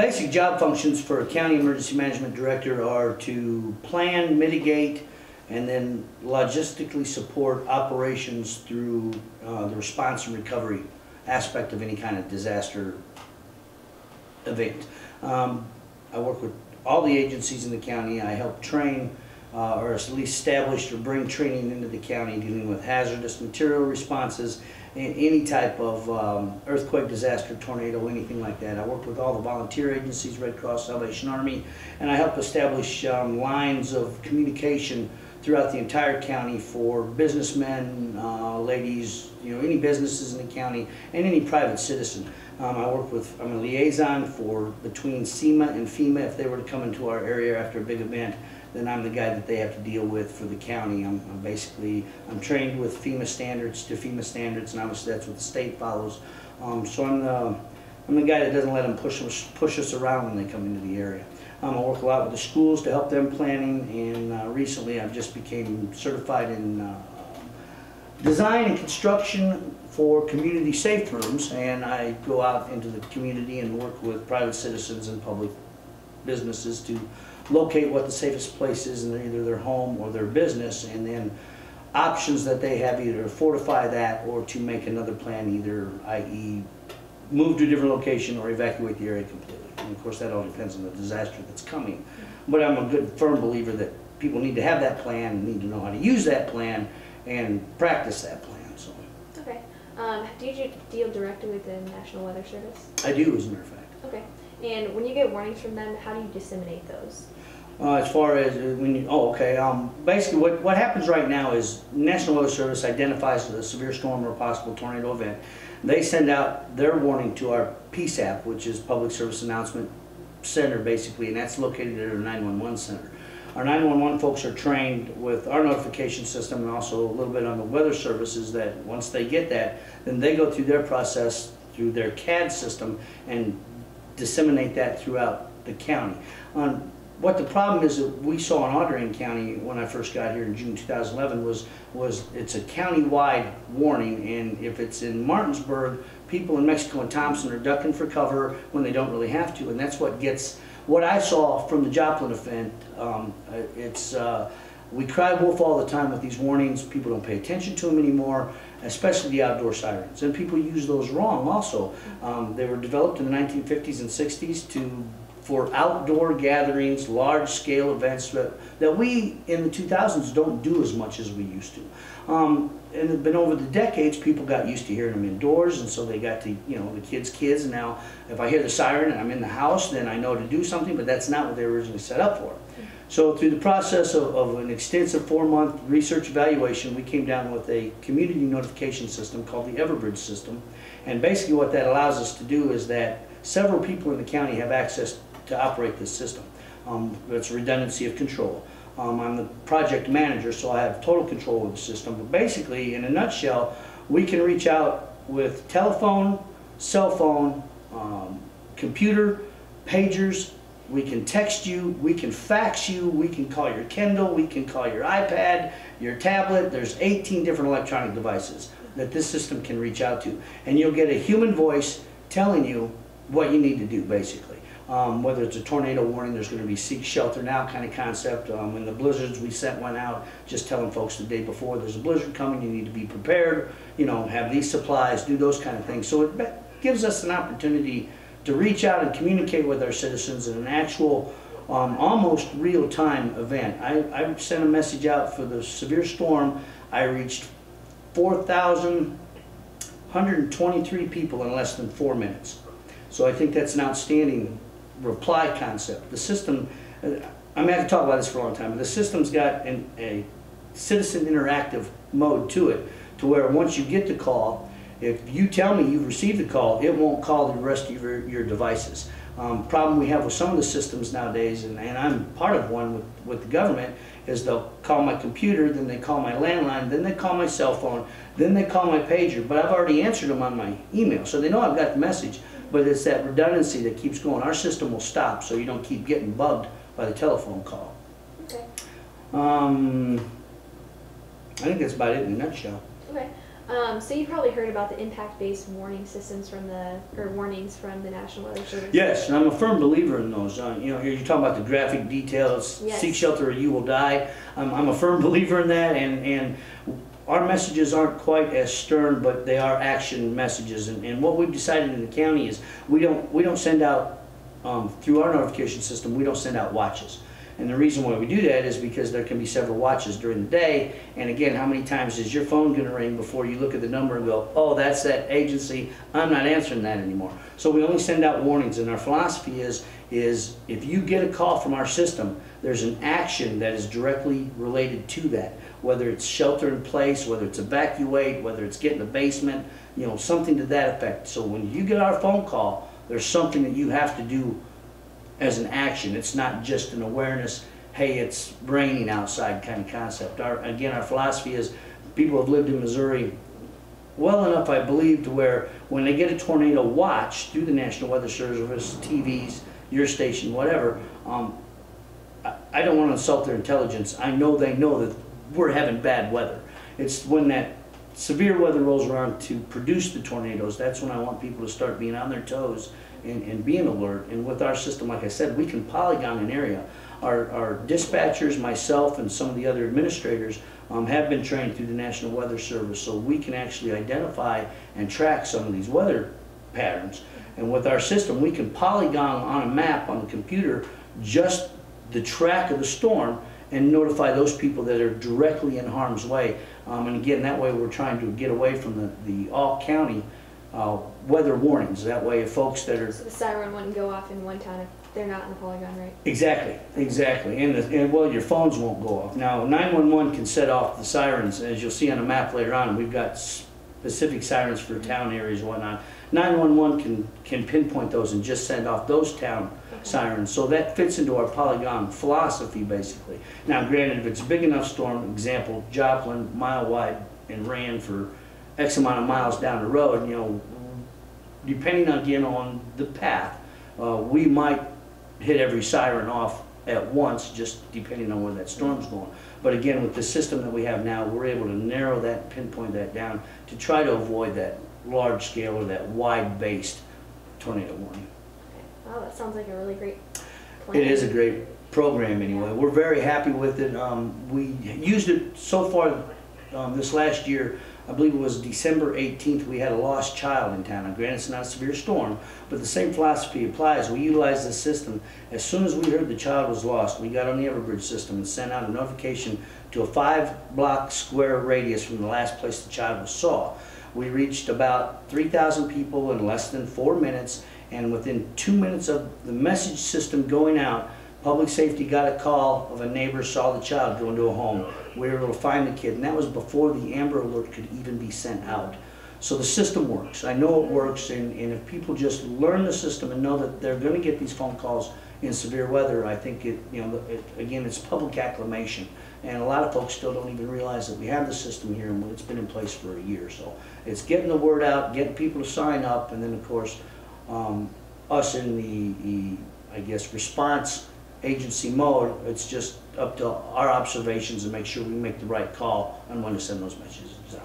Basic job functions for a county emergency management director are to plan, mitigate, and then logistically support operations through the response and recovery aspect of any kind of disaster event. I work with all the agencies in the county. I help train or at least establish or bring training into the county dealing with hazardous material responses and any type of earthquake, disaster, tornado, anything like that. I work with all the volunteer agencies, Red Cross, Salvation Army, and I help establish lines of communication throughout the entire county for businessmen, ladies, any businesses in the county, and any private citizen. I'm a liaison for between SEMA and FEMA. If they were to come into our area after a big event, then I'm the guy that they have to deal with for the county. I'm trained with FEMA standards to FEMA standards, and obviously that's what the state follows. So I'm the guy that doesn't let them push us around when they come into the area. I work a lot with the schools to help them planning, and recently I've just became certified in design and construction for community safe rooms, and I go out into the community and work with private citizens and public businesses to locate what the safest place is in either their home or their business, and then options that they have either to fortify that or to make another plan, either i.e. move to a different location or evacuate the area completely. And of course that all depends on the disaster that's coming. But I'm a good firm believer that people need to have that plan, need to know how to use that plan and practice that plan. So. Okay. Do you deal directly with the National Weather Service? I do, as a matter of fact. Okay. And when you get warnings from them, how do you disseminate those? As far as when you, basically what happens right now is National Weather Service identifies a severe storm or a possible tornado event. They send out their warning to our PSAP, which is Public Service Announcement Center, basically, and that's located at our 911 center. Our 911 folks are trained with our notification system and also a little bit on the weather services, that once they get that, then they go through their process through their CAD system and disseminate that throughout the county. What the problem is that we saw in Audrain County when I first got here in June 2011 was it's a county-wide warning, and if it's in Martinsburg, people in Mexico and Thompson are ducking for cover when they don't really have to, and that's what I saw from the Joplin event. We cry wolf all the time with these warnings. People don't pay attention to them anymore, especially the outdoor sirens, and people use those wrong also. They were developed in the 1950s and 60s for outdoor gatherings, large-scale events that we in the 2000s don't do as much as we used to. And then over the decades, people got used to hearing them indoors, and so they got to, the kids, and now if I hear the siren and I'm in the house, then I know to do something, but that's not what they were originally set up for. So through the process of an extensive 4-month research evaluation, we came down with a community notification system called the Everbridge system, and basically what that allows us to do is that several people in the county have access to operate this system. It's redundancy of control. I'm the project manager, so I have total control of the system. But basically, in a nutshell, we can reach out with telephone, cell phone, computer, pagers. We can text you, we can fax you, we can call your Kindle, we can call your iPad, your tablet. There's 18 different electronic devices that this system can reach out to. And you'll get a human voice telling you what you need to do, basically. Whether it's a tornado warning, there's going to be seek shelter now kind of concept. In the blizzards, we sent one out just telling folks the day before there's a blizzard coming, you need to be prepared, have these supplies, do those kind of things. So it gives us an opportunity to reach out and communicate with our citizens in an actual, almost real-time event. I sent a message out for the severe storm. I reached 4,123 people in less than 4 minutes. So I think that's an outstanding reply concept. The system, I have to talk about this for a long time, but the system's got a citizen interactive mode to it, to where once you get the call, if you tell me you've received the call, it won't call the rest of your devices. Problem we have with some of the systems nowadays, and I'm part of one with the government, is they'll call my computer, then they call my landline, then they call my cell phone, then they call my pager, but I've already answered them on my email, so they know I've got the message. But it's that redundancy that keeps going. Our system will stop so you don't keep getting bugged by the telephone call. Okay. I think that's about it in a nutshell. Okay. So you probably heard about the impact-based warning systems from warnings from the National Weather Service. Yes, and I'm a firm believer in those. You know, here you're talking about the graphic details, Yes. seek shelter or you will die. I'm a firm believer in that, and our messages aren't quite as stern, but they are action messages. And what we've decided in the county is we don't send out, through our notification system, we don't send out watches. And the reason why we do that is because there can be several watches during the day. And again, how many times is your phone going to ring before you look at the number and go, oh, that's that agency, I'm not answering that anymore. So we only send out warnings, and our philosophy is if you get a call from our system, there's an action that is directly related to that. Whether it's shelter in place, whether it's evacuate, whether it's get in the basement, you know, something to that effect. So when you get our phone call, there's something that you have to do as an action. It's not just an awareness, hey, it's raining outside kind of concept. Again, our philosophy is people have lived in Missouri well enough, I believe, to where when they get a tornado watch through the National Weather Service, TVs, your station, whatever, I don't want to insult their intelligence. I know they know that we're having bad weather. It's when that severe weather rolls around to produce the tornadoes, that's when I want people to start being on their toes and being alert. And with our system, like I said, we can polygon an area. Our dispatchers, myself, and some of the other administrators have been trained through the National Weather Service, so we can actually identify and track some of these weather patterns. And with our system, we can polygon on a map on the computer just the track of the storm and notify those people that are directly in harm's way. And again, that way we're trying to get away from the all-county weather warnings. That way, if folks that are... So the siren wouldn't go off in one town if they're not in the polygon, right? Exactly, exactly. And well, your phones won't go off. Now, 911 can set off the sirens. As you'll see on a map later on, we've got specific sirens for town areas and whatnot. 911 can pinpoint those and just send off those town sirens. So that fits into our polygon philosophy, basically. Now, granted, if it's a big enough storm, example, Joplin, mile wide, and ran for X amount of miles down the road, you know, depending again on the path, we might hit every siren off at once, just depending on where that storm's going. But again, with the system that we have now, we're able to narrow that, pinpoint that down to try to avoid that large scale or that wide-based tornado warning. Okay. Oh, that sounds like a really great plan. It is a great program anyway. We're very happy with it. We used it so far this last year. I believe it was December 18th, we had a lost child in town. Now, granted, it's not a severe storm, but the same philosophy applies. We utilized this system. As soon as we heard the child was lost, we got on the Everbridge system and sent out a notification to a 5-block square radius from the last place the child was saw. We reached about 3,000 people in less than 4 minutes, and within 2 minutes of the message system going out, Public Safety got a call of a neighbor saw the child go into a home. We were able to find the kid, and that was before the Amber Alert could even be sent out. So the system works. I know it works, and if people just learn the system and know that they're going to get these phone calls in severe weather, I think again, it's public acclamation. And a lot of folks still don't even realize that we have the system here, and it's been in place for a year. So it's getting the word out, getting people to sign up, and then of course, us in the I guess, response agency mode, it's just up to our observations and make sure we make the right call on when to send those messages out.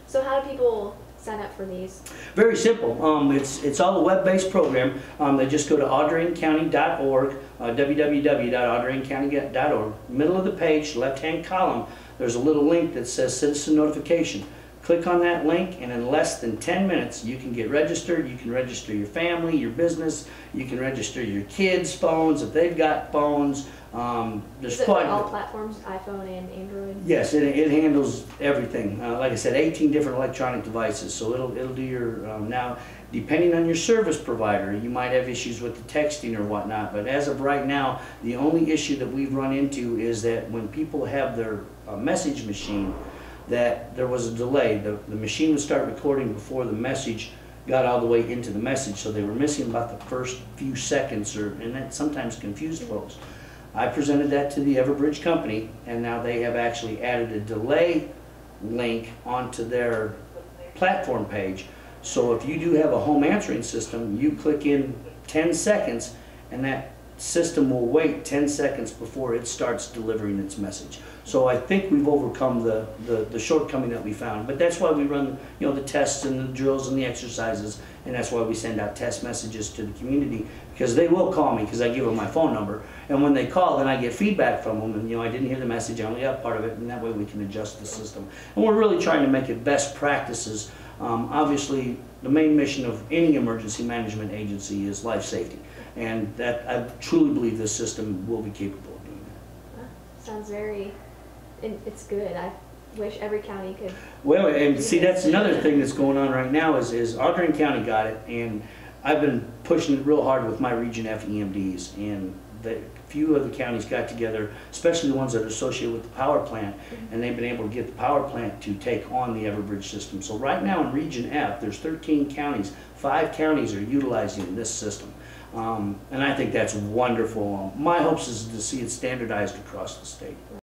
So how do people sign up for these? Very simple. It's all a web-based program. They just go to audraincounty.org, www.audraincounty.org. Middle of the page, left-hand column, there's a little link that says Citizen Notification. Click on that link, and in less than 10 minutes, you can get registered. You can register your family, your business. You can register your kids' phones if they've got phones. Is it for all platforms, iPhone and Android? Yes, it handles everything. Like I said, 18 different electronic devices. So it'll do your now. Depending on your service provider, you might have issues with the texting or whatnot. But as of right now, the only issue that we've run into is that when people have their message machine, that there was a delay. The machine would start recording before the message got all the way into the message, so they were missing about the first few seconds, and that sometimes confused folks. I presented that to the Everbridge company, and now they have actually added a delay link onto their platform page. So if you do have a home answering system, you click in 10 seconds, and that system will wait 10 seconds before it starts delivering its message. So I think we've overcome the shortcoming that we found. But that's why we run, you know, the tests and the drills and the exercises, and that's why we send out test messages to the community, because they will call me because I give them my phone number. And when they call, then I get feedback from them, and, you know, I didn't hear the message, I only got part of it, and that way we can adjust the system. And we're really trying to make it best practices. Obviously, the main mission of any emergency management agency is life safety, and that I truly believe this system will be capable of doing that. Sounds very, and it's good. I wish every county could. Well, and see, that's another thing that's going on right now is Audrain County got it, and I've been pushing it real hard with my Region F EMDs, and the few of the counties got together, especially the ones that are associated with the power plant, and they've been able to get the power plant to take on the Everbridge system. So right now in Region F, there's 13 counties, 5 counties are utilizing this system. And I think that's wonderful. My hopes is to see it standardized across the state.